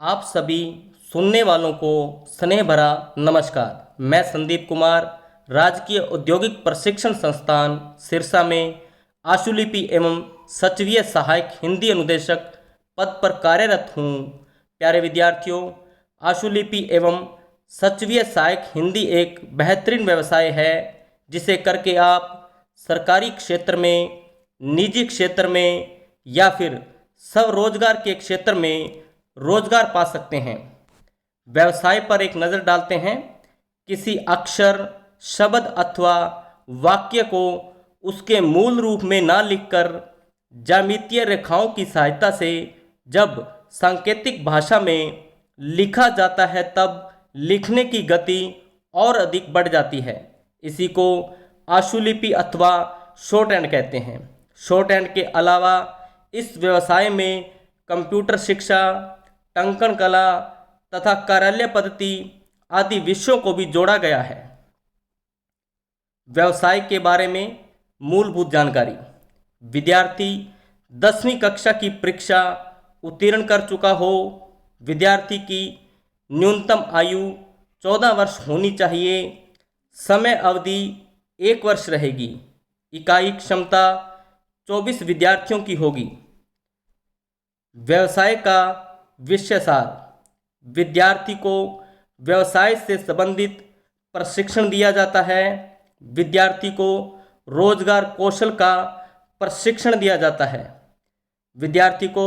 आप सभी सुनने वालों को स्नेह भरा नमस्कार। मैं संदीप कुमार राजकीय औद्योगिक प्रशिक्षण संस्थान सिरसा में आशुलिपि एवं सचिवीय सहायक हिंदी अनुदेशक पद पर कार्यरत हूँ। प्यारे विद्यार्थियों, आशुलिपि एवं सचिवीय सहायक हिंदी एक बेहतरीन व्यवसाय है जिसे करके आप सरकारी क्षेत्र में, निजी क्षेत्र में या फिर स्वरोजगार के क्षेत्र में रोजगार पा सकते हैं। व्यवसाय पर एक नज़र डालते हैं। किसी अक्षर, शब्द अथवा वाक्य को उसके मूल रूप में ना लिखकर ज्यामितीय रेखाओं की सहायता से जब सांकेतिक भाषा में लिखा जाता है तब लिखने की गति और अधिक बढ़ जाती है। इसी को आशुलिपि अथवा शॉर्ट हैंड कहते हैं। शॉर्ट हैंड के अलावा इस व्यवसाय में कंप्यूटर शिक्षा, टंकण कला तथा कार्यालय पद्धति आदि विषयों को भी जोड़ा गया है। व्यवसाय के बारे में मूलभूत जानकारी। विद्यार्थी 10वीं कक्षा की परीक्षा उत्तीर्ण कर चुका हो। विद्यार्थी की न्यूनतम आयु 14 वर्ष होनी चाहिए। समय अवधि 1 वर्ष रहेगी। इकाई क्षमता 24 विद्यार्थियों की होगी। व्यवसाय का विषय सार। विद्यार्थी को व्यवसाय से संबंधित प्रशिक्षण दिया जाता है। विद्यार्थी को रोजगार कौशल का प्रशिक्षण दिया जाता है। विद्यार्थी को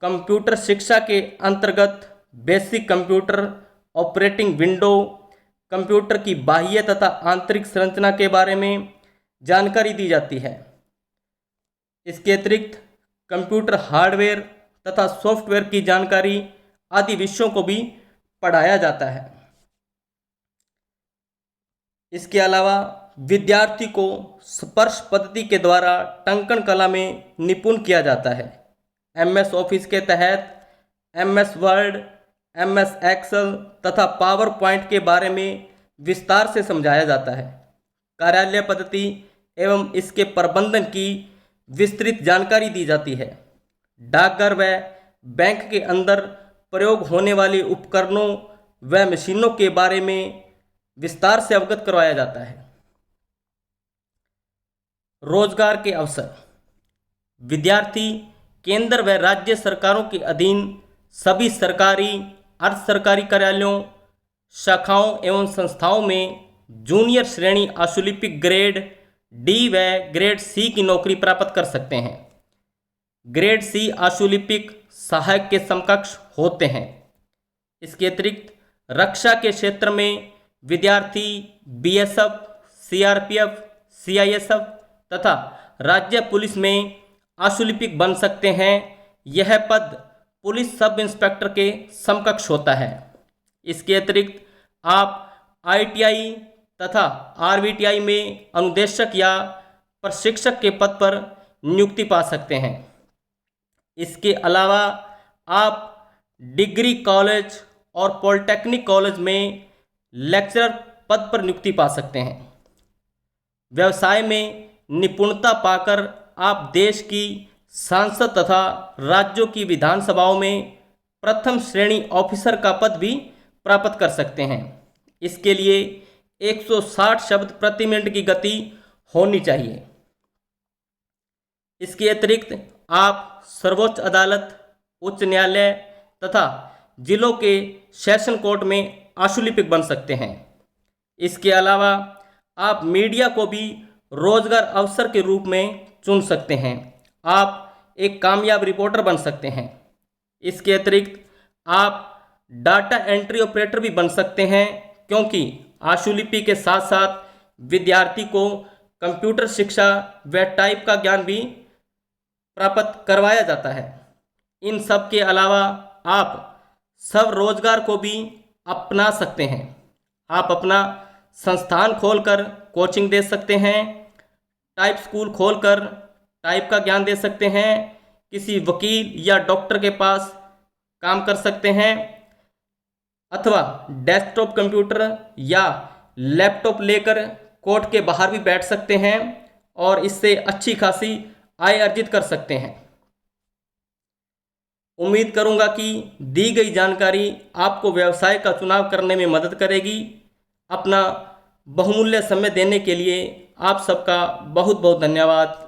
कंप्यूटर शिक्षा के अंतर्गत basic computer operating window, computer की बाह्य तथा आंतरिक संरचना के बारे में जानकारी दी जाती है। इसके अतिरिक्त कंप्यूटर हार्डवेयर तथा सॉफ्टवेयर की जानकारी आदि विषयों को भी पढ़ाया जाता है। इसके अलावा विद्यार्थी को स्पर्श पद्धति के द्वारा टंकण कला में निपुण किया जाता है। MS ऑफिस के तहत MS वर्ड, MS एक्सेल तथा पावर पॉइंट के बारे में विस्तार से समझाया जाता है। कार्यालय पद्धति एवं इसके प्रबंधन की विस्तृत जानकारी दी जाती है। डाकघर व बैंक के अंदर प्रयोग होने वाले उपकरणों व मशीनों के बारे में विस्तार से अवगत करवाया जाता है। रोजगार के अवसर। विद्यार्थी केंद्र व राज्य सरकारों के अधीन सभी सरकारी, अर्ध सरकारी कार्यालयों, शाखाओं एवं संस्थाओं में जूनियर श्रेणी आशुलिपिक ग्रेड D व ग्रेड C की नौकरी प्राप्त कर सकते हैं। ग्रेड C आशुलिपिक सहायक के समकक्ष होते हैं। इसके अतिरिक्त रक्षा के क्षेत्र में विद्यार्थी BSF, CRPF, CISF तथा राज्य पुलिस में आशुलिपिक बन सकते हैं। यह पद पुलिस सब इंस्पेक्टर के समकक्ष होता है। इसके अतिरिक्त आप ITI तथा RVTI में अनुदेशक या प्रशिक्षक के पद पर नियुक्ति पा सकते हैं। इसके अलावा आप डिग्री कॉलेज और पॉलिटेक्निक कॉलेज में लेक्चरर पद पर नियुक्ति पा सकते हैं। व्यवसाय में निपुणता पाकर आप देश की सांसद तथा राज्यों की विधानसभाओं में प्रथम श्रेणी ऑफिसर का पद भी प्राप्त कर सकते हैं। इसके लिए 160 शब्द प्रति मिनट की गति होनी चाहिए। इसके अतिरिक्त आप सर्वोच्च अदालत, उच्च न्यायालय तथा जिलों के सेशन कोर्ट में आशुलिपिक बन सकते हैं। इसके अलावा आप मीडिया को भी रोजगार अवसर के रूप में चुन सकते हैं। आप एक कामयाब रिपोर्टर बन सकते हैं। इसके अतिरिक्त आप डाटा एंट्री ऑपरेटर भी बन सकते हैं, क्योंकि आशुलिपि के साथ साथ विद्यार्थी को कंप्यूटर शिक्षा व टाइप का ज्ञान भी प्राप्त करवाया जाता है। इन सब के अलावा आप स्वरोजगार को भी अपना सकते हैं। आप अपना संस्थान खोलकर कोचिंग दे सकते हैं, टाइप स्कूल खोलकर टाइप का ज्ञान दे सकते हैं, किसी वकील या डॉक्टर के पास काम कर सकते हैं, अथवा डेस्कटॉप कंप्यूटर या लैपटॉप लेकर कोर्ट के बाहर भी बैठ सकते हैं और इससे अच्छी खासी आय अर्जित कर सकते हैं। उम्मीद करूंगा कि दी गई जानकारी आपको व्यवसाय का चुनाव करने में मदद करेगी। अपना बहुमूल्य समय देने के लिए आप सबका बहुत बहुत धन्यवाद।